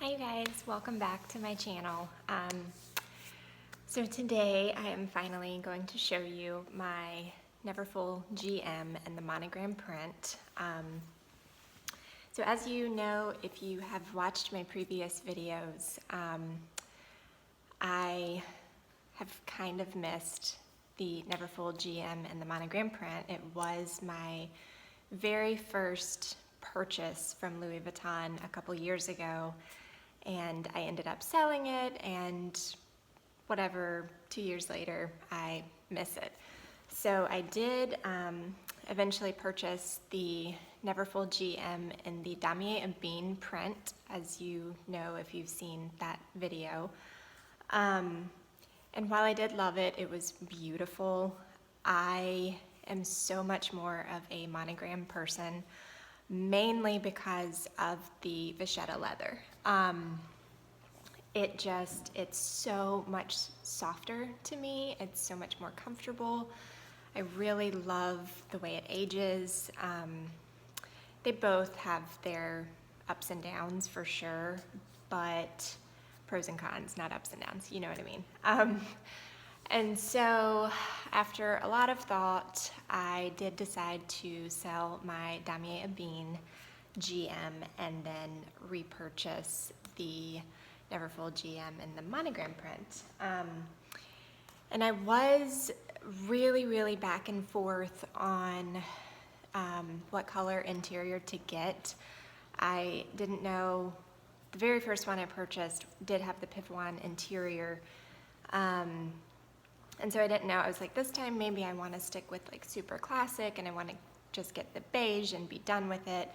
Hi you guys, welcome back to my channel. So today I am finally going to show you my Neverfull GM and the monogram print. So as you know, if you have watched my previous videos, I have kind of missed the Neverfull GM and the monogram print. It was my very first purchase from Louis Vuitton a couple years ago, and I ended up selling it, and whatever, 2 years later, I miss it. So I did eventually purchase the Neverfull GM in the Damier Ebene print, as you know if you've seen that video. And while I did love it, it was beautiful. I am so much more of a monogram person, mainly because of the vachetta leather. It's so much softer to me. It's so much more comfortable. I really love the way it ages. They both have their ups and downs for sure, but pros and cons, not ups and downs, you know what I mean. And so after a lot of thought, I did decide to sell my Damier Ebene GM and then repurchase the Neverfull GM in the monogram print. And I was really back and forth on what color interior to get. I didn't know, the very first one I purchased did have the Vuitton interior. And so I didn't know, I was like, this time maybe I want to stick with like super classic and I want to just get the beige and be done with it.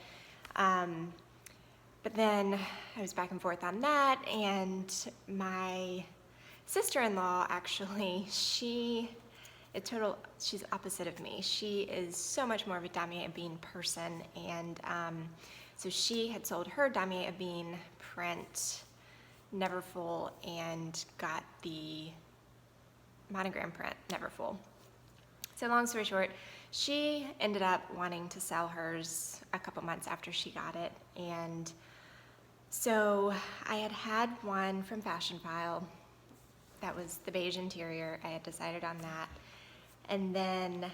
But then I was back and forth on that, and my sister-in-law actually, she's opposite of me. She is so much more of a Damier Ebene person, and so she had sold her Damier Ebene print Neverfull and got the monogram print Neverfull. So long story short, she ended up wanting to sell hers a couple months after she got it, and so I had one from Fashionphile that was the beige interior. I had decided on that, and then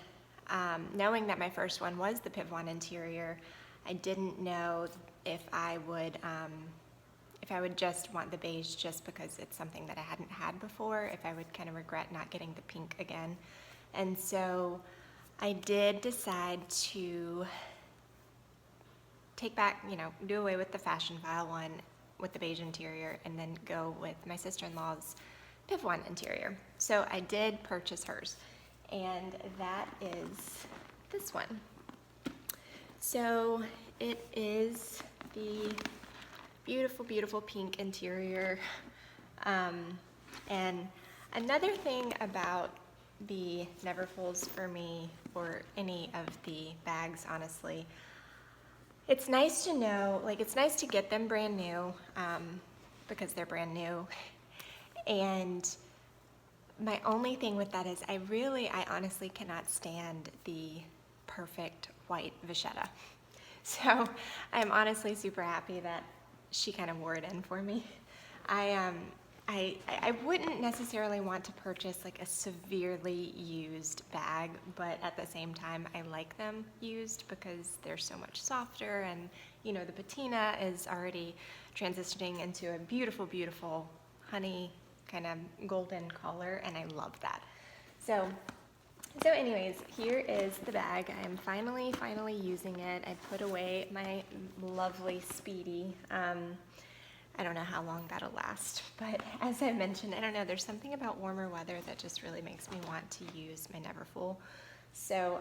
knowing that my first one was the Vuitton interior, I didn't know if I would just want the beige just because it's something that I hadn't had before, if I would kind of regret not getting the pink again. And so I did decide to take back, do away with the Fashionphile one with the beige interior and then go with my sister-in-law's Vuitton interior. So I did purchase hers, and that is this one. So it is the beautiful pink interior. And another thing about the Neverfulls for me, or any of the bags honestly, it's nice to know, it's nice to get them brand new, because they're brand new. And my only thing with that is I honestly cannot stand the perfect white vachetta. So I'm honestly super happy that she kind of wore it in for me. I wouldn't necessarily want to purchase like a severely used bag, but at the same time I like them used because they're so much softer, and the patina is already transitioning into a beautiful honey kind of golden color, and I love that. So anyways, here is the bag. I'm finally using it. I put away my lovely Speedy. I don't know how long that'll last, but as I mentioned, I don't know, there's something about warmer weather that just really makes me want to use my Neverfull. So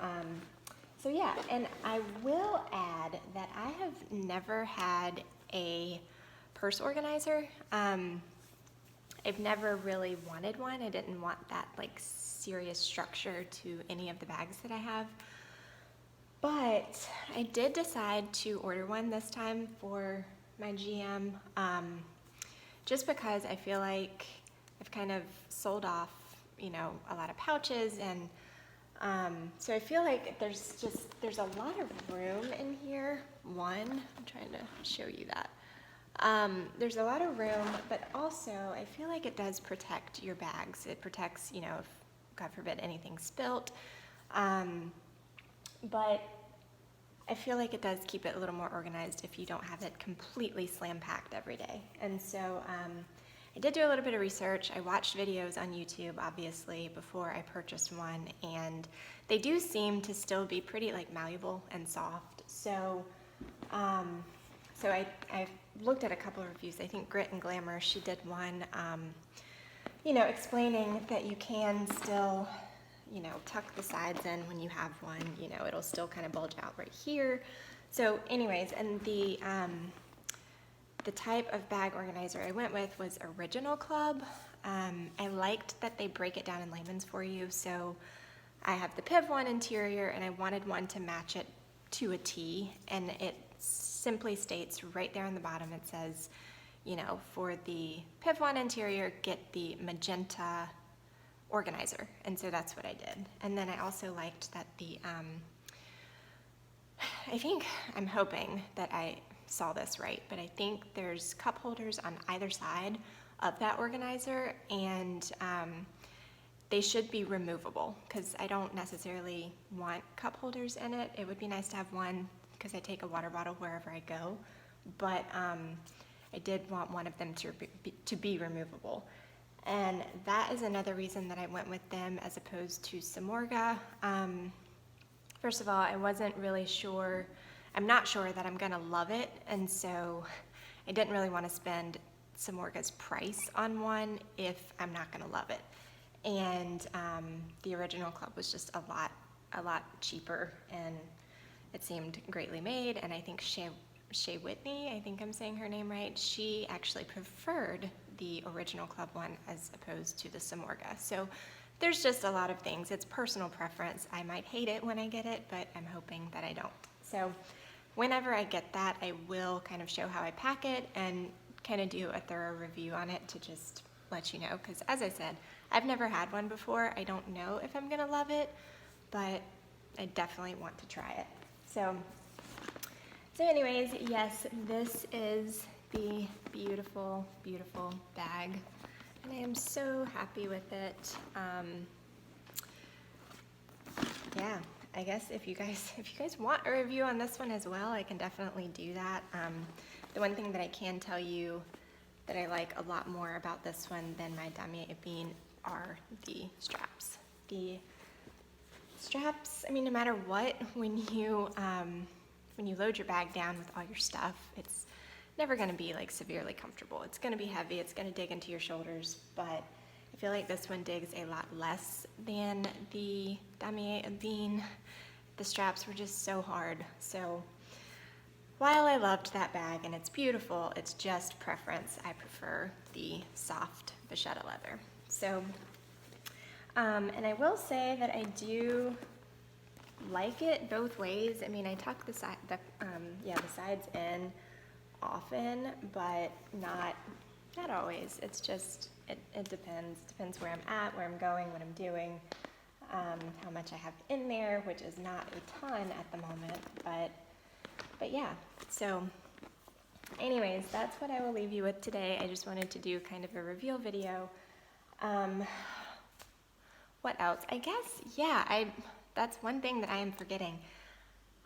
yeah, and I will add that I have never had a purse organizer. I've never really wanted one. I didn't want that serious structure to any of the bags that I have. But I did decide to order one this time for my GM, just because I feel like I've kind of sold off, a lot of pouches, and so I feel like there's a lot of room in here. I'm trying to show you that. There's a lot of room, but also I feel like it does protect your bags. It protects, you know, if God forbid anything spilt. But I feel like it does keep it a little more organized if you don't have it completely slam packed every day. And so I did do a little bit of research. I watched videos on YouTube, obviously, before I purchased one, and they do seem to still be pretty like malleable and soft. So I looked at a couple of reviews. I think Grit and Glamour, she did one, you know, explaining that you can still, you know, tuck the sides in when you have one. You know, it'll still kind of bulge out right here. So anyways, and the type of bag organizer I went with was Original Club. I liked that they break it down in layman's for you. So I have the Piv one interior, and I wanted one to match it to a T, and it simply states right there on the bottom, it says, you know, for the Piv one interior, get the magenta organizer. And so that's what I did. And then I also liked that the, I'm hoping that I saw this right, but I think there's cup holders on either side of that organizer, and they should be removable, because I don't necessarily want cup holders in it. It would be nice to have one because I take a water bottle wherever I go, but I did want one of them to be removable. And that is another reason that I went with them as opposed to Samorga. First of all, I wasn't really sure, I'm not sure that I'm gonna love it, and so I didn't really want to spend Samorga's price on one if I'm not gonna love it. And the Original Club was just a lot cheaper, and it seemed greatly made. And I think Shea Whitney, I think I'm saying her name right, she actually preferred the Original Club one as opposed to the Samorga. So there's just a lot of things. It's personal preference. I might hate it when I get it, but I'm hoping that I don't. So whenever I get that, I will kind of show how I pack it and kind of do a thorough review on it to just let you know, because as I said, I've never had one before. I don't know if I'm gonna love it, but I definitely want to try it. So anyways, yes, this is the beautiful, beautiful bag, and I am so happy with it. Yeah, I guess if you guys want a review on this one as well, I can definitely do that. The one thing that I can tell you that I like a lot more about this one than my Damier Ebene are the straps. The straps, I mean, no matter what, when you load your bag down with all your stuff, it's never gonna be like severely comfortable. It's gonna be heavy, it's gonna dig into your shoulders, but I feel like this one digs a lot less than the Damier Ebene. The straps were just so hard. So while I loved that bag and it's beautiful, it's just preference. I prefer the soft vachetta leather. So, and I will say that I do like it both ways. I mean, I tuck the sides in often, but not always. It's just, it depends where I'm at, where I'm going, what I'm doing, how much I have in there, which is not a ton at the moment, but yeah. So anyways, that's what I will leave you with today. I just wanted to do kind of a reveal video. What else? I guess, yeah, that's one thing that I am forgetting.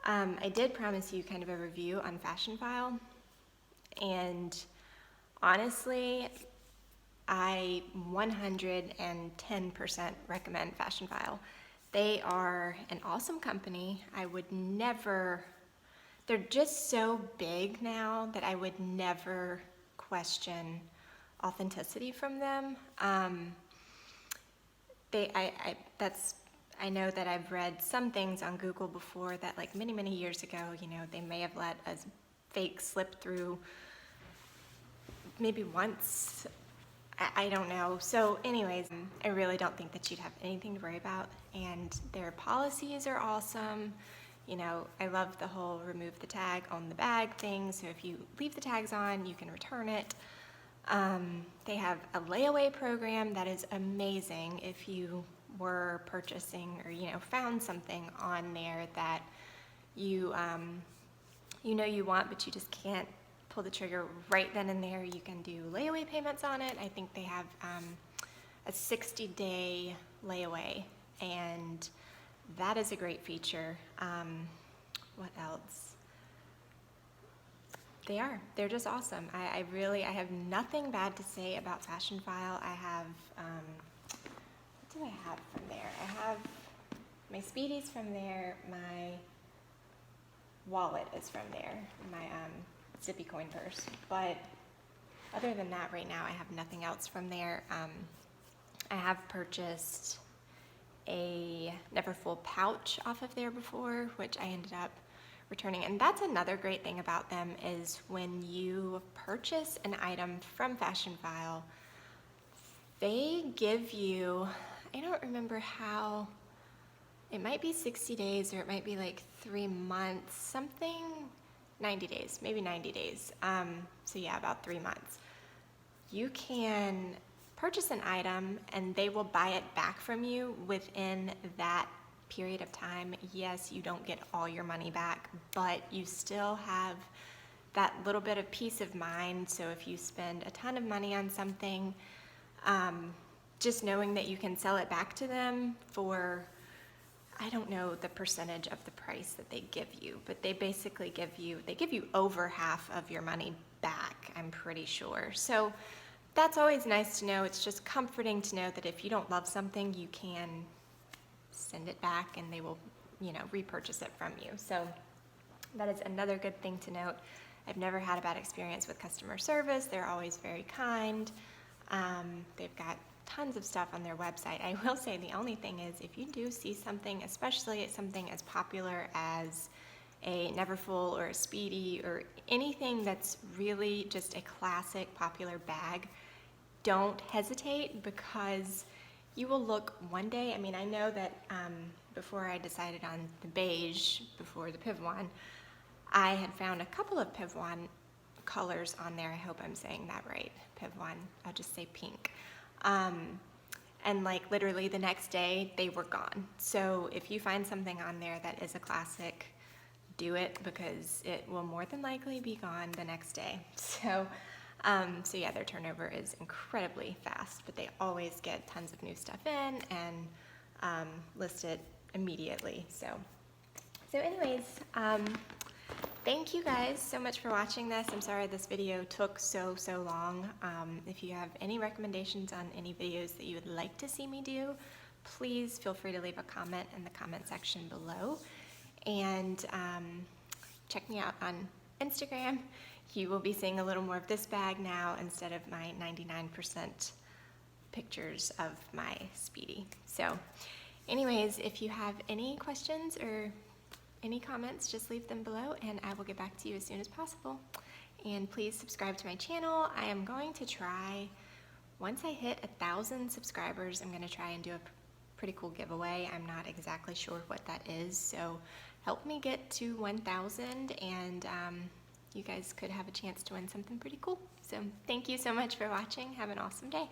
I did promise you kind of a review on Fashionphile, and honestly, I 110% recommend Fashionphile. They are an awesome company. I would never, they're just so big now that I would never question authenticity from them. I know that I've read some things on Google before that, like many years ago, you know, they may have let a fake slip through maybe once. I don't know. So anyways, I really don't think that you'd have anything to worry about, and their policies are awesome. You know, I love the whole remove the tag on the bag thing, so if you leave the tags on, you can return it. They have a layaway program that is amazing if you were purchasing or, you know, found something on there that you know you want, but you just can't pull the trigger right then and there. You can do layaway payments on it. I think they have a 60-day layaway, and that is a great feature. What else? They're just awesome. I have nothing bad to say about Fashionphile. I have, what do I have from there? I have my Speedies from there, my wallet is from there, my Zippy coin purse. But other than that, right now I have nothing else from there. I have purchased a Neverfull pouch off of there before, which I ended up returning. And that's another great thing about them, is when you purchase an item from Fashionphile, they give you, I don't remember how, it might be 60 days or it might be like 3 months, something, 90 days, maybe 90 days. So yeah, about 3 months. You can purchase an item and they will buy it back from you within that period of time. Yes, you don't get all your money back, but you still have that little bit of peace of mind. So if you spend a ton of money on something, just knowing that you can sell it back to them for, I don't know the percentage of the price that they give you, but they basically give you over half of your money back, I'm pretty sure. So that's always nice to know. It's just comforting to know that if you don't love something, you can send it back and they will, repurchase it from you. So that is another good thing to note. I've never had a bad experience with customer service. They're always very kind. They've got tons of stuff on their website. I will say the only thing is, if you do see something, especially something as popular as a Neverfull or a Speedy or anything that's really just a classic popular bag, don't hesitate, because you will look one day. I mean, I know that before I decided on the beige, before the Pivoine, I had found a couple of Pivoine colors on there. I hope I'm saying that right. Pivoine, I'll just say pink. And like literally the next day they were gone. So if you find something on there that is a classic, do it, because it will more than likely be gone the next day. So yeah, their turnover is incredibly fast, but they always get tons of new stuff in and list it immediately. So anyways, thank you guys so much for watching this. I'm sorry this video took so long. If you have any recommendations on any videos that you would like to see me do, please feel free to leave a comment in the comment section below. And check me out on Instagram. You will be seeing a little more of this bag now instead of my 99% pictures of my Speedy. So anyways, if you have any questions or any comments, just leave them below and I will get back to you as soon as possible. And please subscribe to my channel. I am going to try, once I hit 1,000 subscribers, I'm going to try and do a pretty cool giveaway. I'm not exactly sure what that is, so help me get to 1,000 and you guys could have a chance to win something pretty cool. So thank you so much for watching. Have an awesome day.